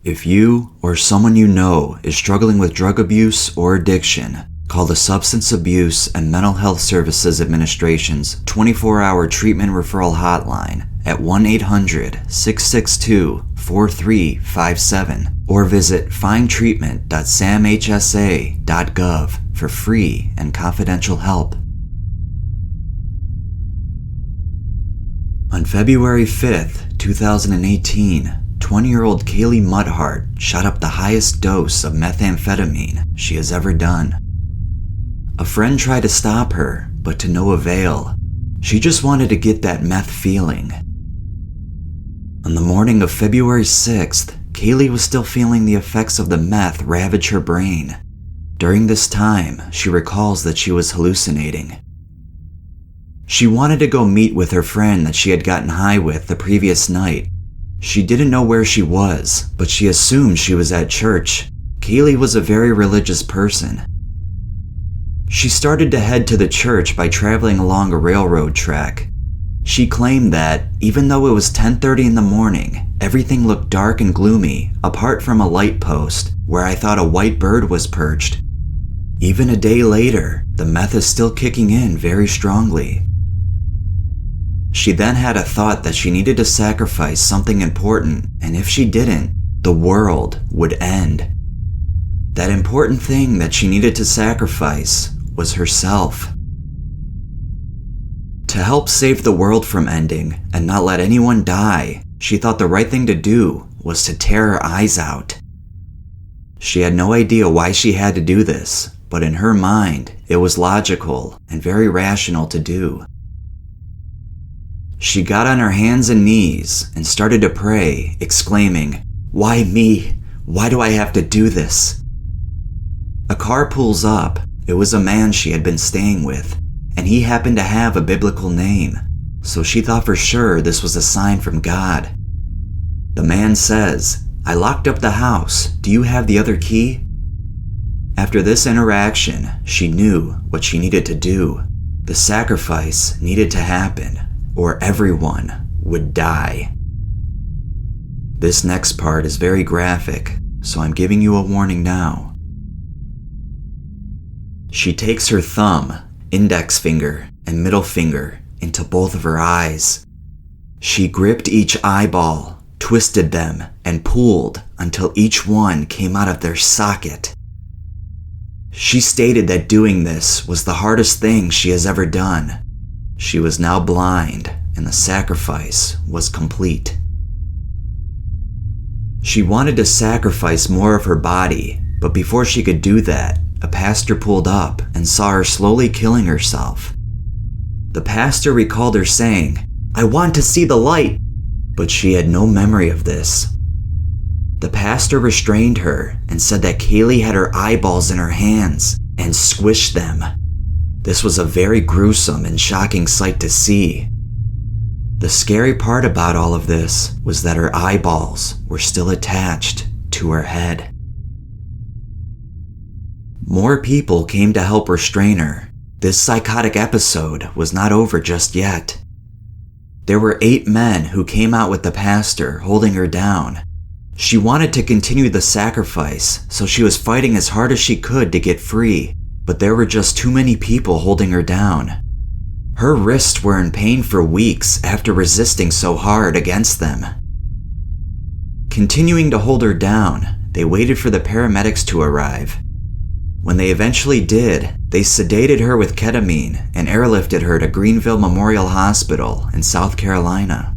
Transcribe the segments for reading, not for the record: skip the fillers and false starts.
If you or someone you know is struggling with drug abuse or addiction, call the Substance Abuse and Mental Health Services Administration's 24-hour treatment referral hotline at 1-800-662-4357 or visit findtreatment.samhsa.gov for free and confidential help. On February 5th, 2018, 20-year-old Kaylee Muthart shot up the highest dose of methamphetamine she has ever done. A friend tried to stop her, but to no avail. She just wanted to get that meth feeling. On the morning of February 6th, Kaylee was still feeling the effects of the meth ravage her brain. During this time, she recalls that she was hallucinating. She wanted to go meet with her friend that she had gotten high with the previous night. She didn't know where she was, but she assumed she was at church. Kaylee was a very religious person. She started to head to the church by traveling along a railroad track. She claimed that, even though it was 10:30 in the morning, everything looked dark and gloomy, apart from a light post, where I thought a white bird was perched. Even a day later, the meth is still kicking in very strongly. She then had a thought that she needed to sacrifice something important, and if she didn't, the world would end. That important thing that she needed to sacrifice was herself. To help save the world from ending and not let anyone die, she thought the right thing to do was to tear her eyes out. She had no idea why she had to do this, but in her mind, it was logical and very rational to do. She got on her hands and knees and started to pray, exclaiming, "Why me? Why do I have to do this?" A car pulls up. It was a man she had been staying with, and he happened to have a biblical name, so she thought for sure this was a sign from God. The man says, "I locked up the house. Do you have the other key?" After this interaction, she knew what she needed to do. The sacrifice needed to happen, or everyone would die. This next part is very graphic, so I'm giving you a warning now. She takes her thumb, index finger, and middle finger into both of her eyes. She gripped each eyeball, twisted them, and pulled until each one came out of their socket. She stated that doing this was the hardest thing she has ever done. She was now blind, and the sacrifice was complete. She wanted to sacrifice more of her body, but before she could do that, a pastor pulled up and saw her slowly killing herself. The pastor recalled her saying, "I want to see the light," but she had no memory of this. The pastor restrained her and said that Kaylee had her eyeballs in her hands and squished them. This was a very gruesome and shocking sight to see. The scary part about all of this was that her eyeballs were still attached to her head. More people came to help restrain her. This psychotic episode was not over just yet. There were 8 men who came out with the pastor holding her down. She wanted to continue the sacrifice, so she was fighting as hard as she could to get free, but there were just too many people holding her down. Her wrists were in pain for weeks after resisting so hard against them. Continuing to hold her down, they waited for the paramedics to arrive. When they eventually did, they sedated her with ketamine and airlifted her to Greenville Memorial Hospital in South Carolina.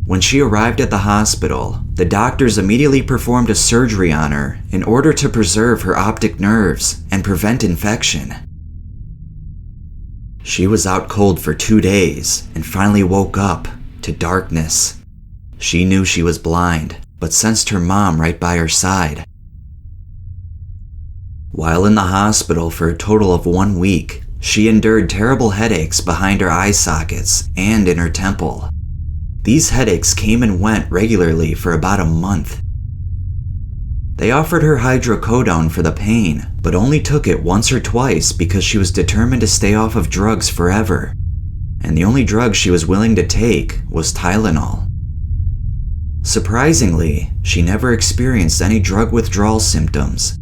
When she arrived at the hospital, the doctors immediately performed a surgery on her in order to preserve her optic nerves and prevent infection. She was out cold for 2 days and finally woke up to darkness. She knew she was blind, but sensed her mom right by her side. While in the hospital for a total of 1 week, she endured terrible headaches behind her eye sockets and in her temple. These headaches came and went regularly for about a month. They offered her hydrocodone for the pain, but only took it once or twice because she was determined to stay off of drugs forever, and the only drug she was willing to take was Tylenol. Surprisingly, she never experienced any drug withdrawal symptoms.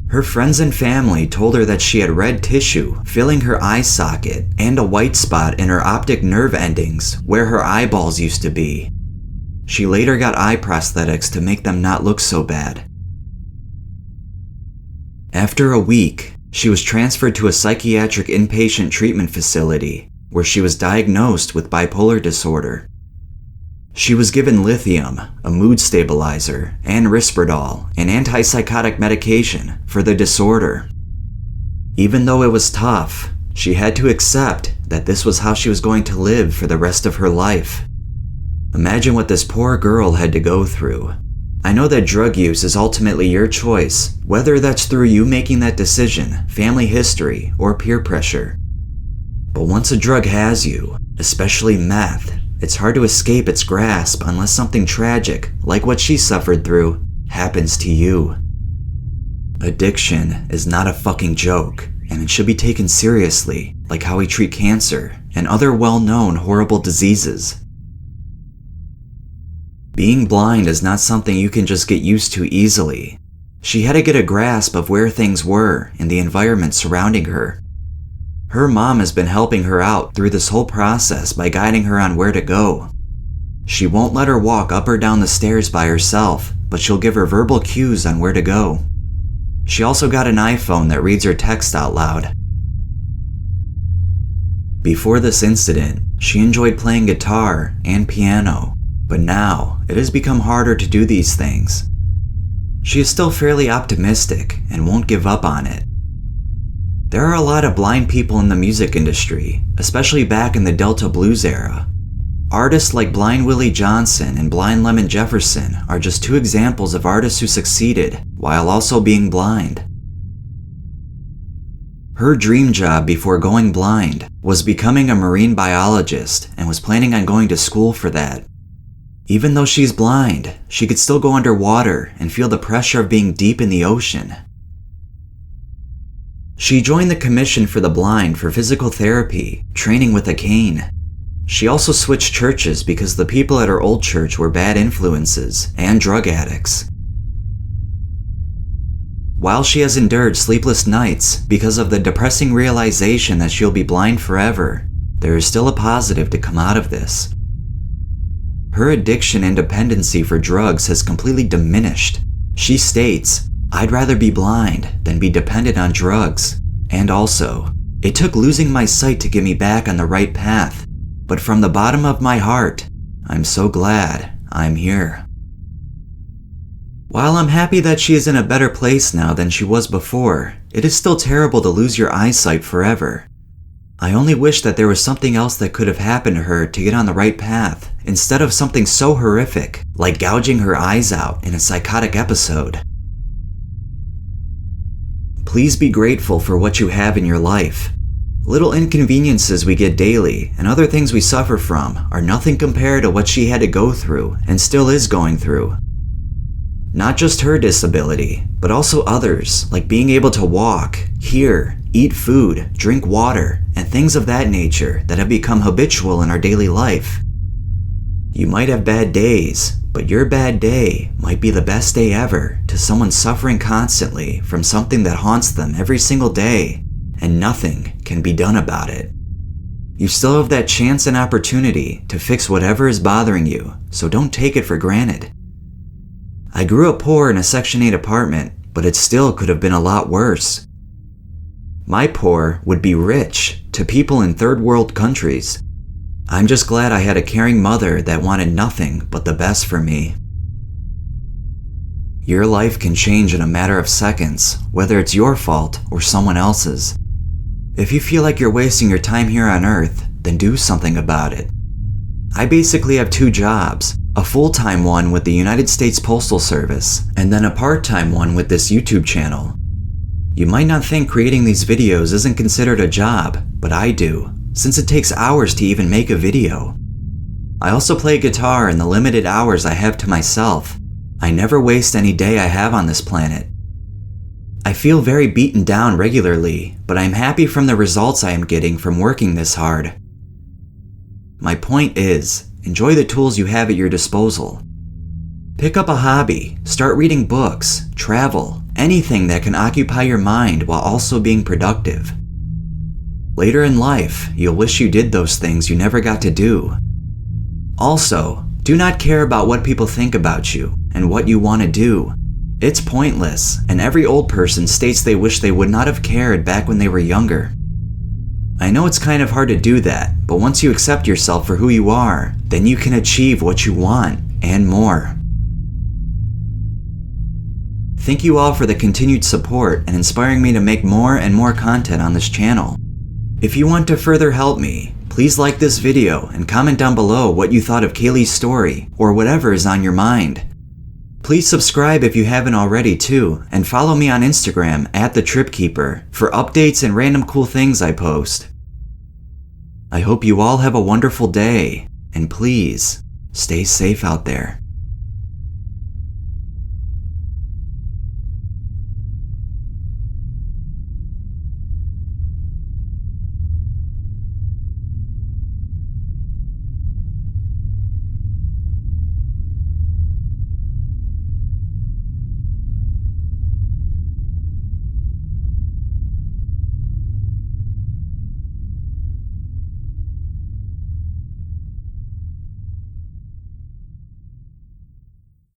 Her friends and family told her that she had red tissue filling her eye socket and a white spot in her optic nerve endings where her eyeballs used to be. She later got eye prosthetics to make them not look so bad. After a week, she was transferred to a psychiatric inpatient treatment facility where she was diagnosed with bipolar disorder. She was given lithium, a mood stabilizer, and Risperdal, an antipsychotic medication for the disorder. Even though it was tough, she had to accept that this was how she was going to live for the rest of her life. Imagine what this poor girl had to go through. I know that drug use is ultimately your choice, whether that's through you making that decision, family history, or peer pressure. But once a drug has you, especially meth, it's hard to escape its grasp unless something tragic, like what she suffered through, happens to you. Addiction is not a fucking joke, and it should be taken seriously, like how we treat cancer and other well-known horrible diseases. Being blind is not something you can just get used to easily. She had to get a grasp of where things were and the environment surrounding her. Her mom has been helping her out through this whole process by guiding her on where to go. She won't let her walk up or down the stairs by herself, but she'll give her verbal cues on where to go. She also got an iPhone that reads her text out loud. Before this incident, she enjoyed playing guitar and piano, but now it has become harder to do these things. She is still fairly optimistic and won't give up on it. There are a lot of blind people in the music industry, especially back in the Delta Blues era. Artists like Blind Willie Johnson and Blind Lemon Jefferson are just two examples of artists who succeeded while also being blind. Her dream job before going blind was becoming a marine biologist and was planning on going to school for that. Even though she's blind, she could still go underwater and feel the pressure of being deep in the ocean. She joined the Commission for the Blind for physical therapy, training with a cane. She also switched churches because the people at her old church were bad influences and drug addicts. While she has endured sleepless nights because of the depressing realization that she'll be blind forever, there is still a positive to come out of this. Her addiction and dependency for drugs has completely diminished. She states, "I'd rather be blind than be dependent on drugs. And also, it took losing my sight to get me back on the right path. But from the bottom of my heart, I'm so glad I'm here." While I'm happy that she is in a better place now than she was before, it is still terrible to lose your eyesight forever. I only wish that there was something else that could have happened to her to get on the right path, instead of something so horrific, like gouging her eyes out in a psychotic episode. Please be grateful for what you have in your life. Little inconveniences we get daily and other things we suffer from are nothing compared to what she had to go through and still is going through. Not just her disability, but also others, like being able to walk, hear, eat food, drink water, and things of that nature that have become habitual in our daily life. You might have bad days, but your bad day might be the best day ever to someone suffering constantly from something that haunts them every single day, and nothing can be done about it. You still have that chance and opportunity to fix whatever is bothering you, so don't take it for granted. I grew up poor in a Section 8 apartment, but it still could have been a lot worse. My poor would be rich to people in third world countries. I'm just glad I had a caring mother that wanted nothing but the best for me. Your life can change in a matter of seconds, whether it's your fault or someone else's. If you feel like you're wasting your time here on Earth, then do something about it. I basically have two jobs, a full-time one with the United States Postal Service, and then a part-time one with this YouTube channel. You might not think creating these videos isn't considered a job, but I do, since it takes hours to even make a video. I also play guitar in the limited hours I have to myself. I never waste any day I have on this planet. I feel very beaten down regularly, but I'm happy from the results I am getting from working this hard. My point is, enjoy the tools you have at your disposal. Pick up a hobby, start reading books, travel, anything that can occupy your mind while also being productive. Later in life, you'll wish you did those things you never got to do. Also, do not care about what people think about you and what you want to do. It's pointless, and every old person states they wish they would not have cared back when they were younger. I know it's kind of hard to do that, but once you accept yourself for who you are, then you can achieve what you want and more. Thank you all for the continued support and inspiring me to make more and more content on this channel. If you want to further help me, please like this video and comment down below what you thought of Kaylee's story or whatever is on your mind. Please subscribe if you haven't already too, and follow me on Instagram @TheTripKeeper for updates and random cool things I post. I hope you all have a wonderful day, and please, stay safe out there.